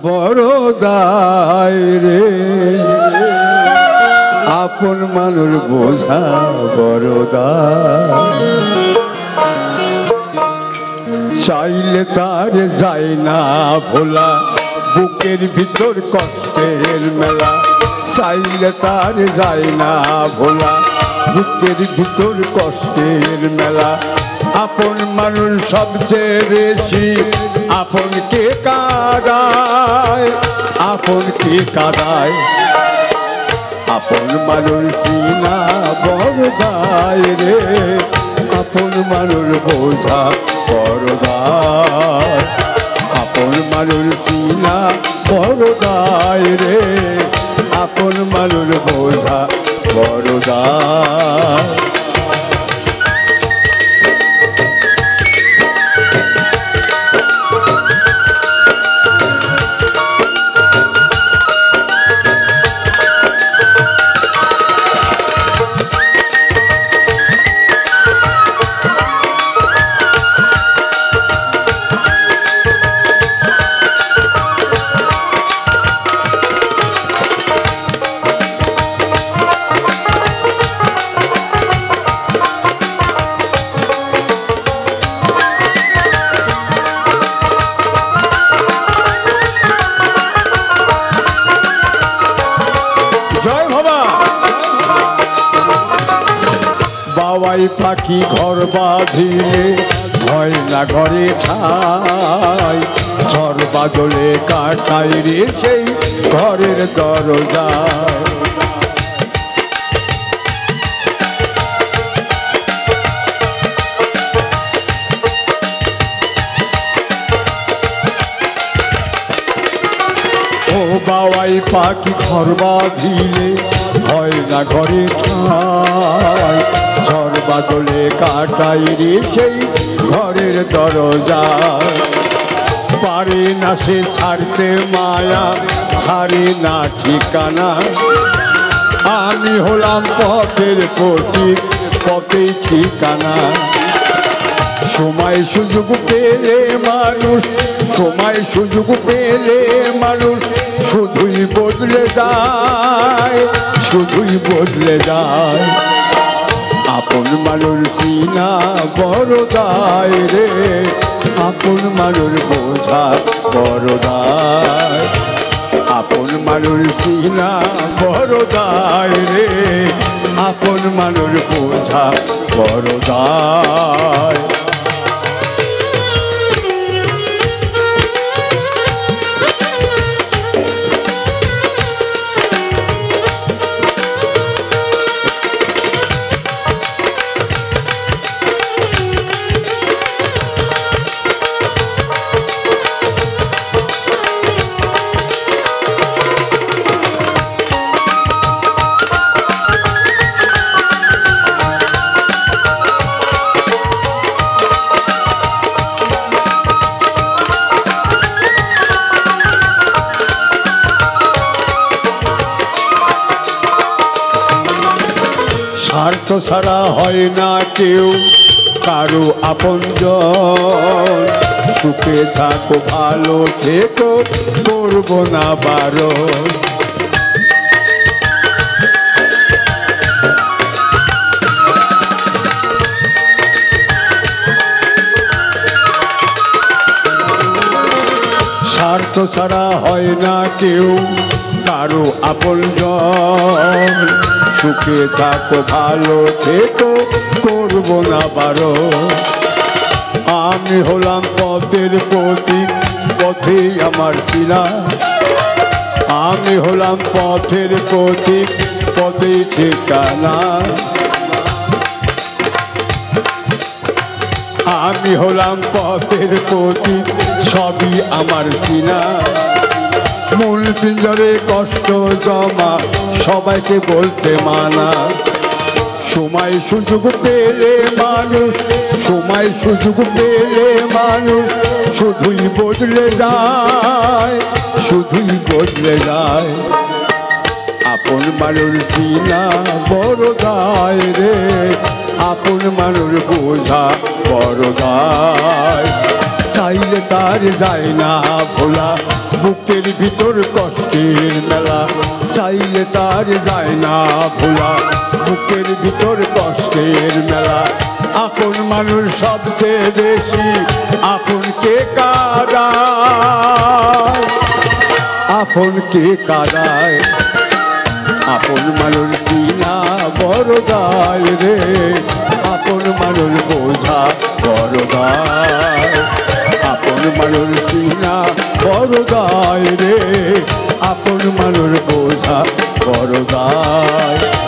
বড় দায় রে, আপন মানুষ বোঝা বড় দায়। চাইলে তার যায় না ভোলা, বুকের ভিতর কষ্টের মেলা। চাইলে তার যায় না ভোলা, বুকের ভিতর কষ্টের মেলা। আপন মানুষ সবচেয়ে বেশি আপন কে কাঁদায়, আপন কে কাঁদায়। আপন মানুষ চিনা বড় দায় রে, আপন মানুষ বোঝা বড় দায়। আপন মানুষ চিনা বড় দায় রে, আপন মানুষ বোঝা বড় দায়। বাবাই পাখি ঘর বাঁধিলে হয় না ঘরে ঠাই, ঝড় বাদলে কাটাই রে সেই ঘরের দরজায়। ও বাবাই পাখি ঘর বাঁধিলে হয় না ঘরে ঠাই, ঝড় বাদলে কাটাই রে সেই ঘরের দরজায়। পারে না সে ছাড়তে মায়া, ছাড়ে না ঠিকানা। আমি হলাম পথের প্রতীক, পথেই ঠিকানা। সময় সুযোগ পেলে মানুষ, সময় সুযোগ পেলে মানুষ শুধুই বদলে যায়, শুধুই বদলে যায়। আপন মানুষ চিনা বড় দায় রে, আপন মানুষ বোঝা বড় দায়। আপন মানুষ চিনা বড় দায় রে, আপন মানুষ বোঝা বড় দায়। স্বার্থ ছাড়া হয় না কেউ কারো আপনজন, সুখে থাকো ভালো থেকো করবো না বারণ। স্বার্থ ছাড়া হয় না কেউ কারো আপনজন, সুখে থাকো ভালো থেকো করবো না বারণ। আমি হলাম পথের প্রতীক, পথেই আমার চিনা। আমি হলাম পথের প্রতীক, পথেই ঠিকানা। আমি হলাম পথের প্রতীক, সবই আমার চিনা। মূল পিঞ্জরে কষ্ট জমা সবাইকে বলতে মানা। সময় সুযোগ পেলে মানুষ, সময় সুযোগ পেলে মানুষ শুধুই বদলে যায়, শুধুই বদলে যায়। আপন মানুষ চিনা বড় দায় রে, আপন মানুষ বোঝা বড় দায়। চাইলে তার যায় না ভোলা, বুকের ভিতর কষ্টের মেলা চাইলে তার যায় না ভোলা বুকের ভিতর কষ্টের মেলা আপন মানুষ সবচেয়ে বেশি আপনকে কাঁদায় আপনকে কাঁদায় আপন মানুষ কিনা বড় দায় রে আপন মানুষ বোঝা বড় দায় আপন মানুষ কিনা বড় দায় রে আপন মানুষ বোঝা বড় দায়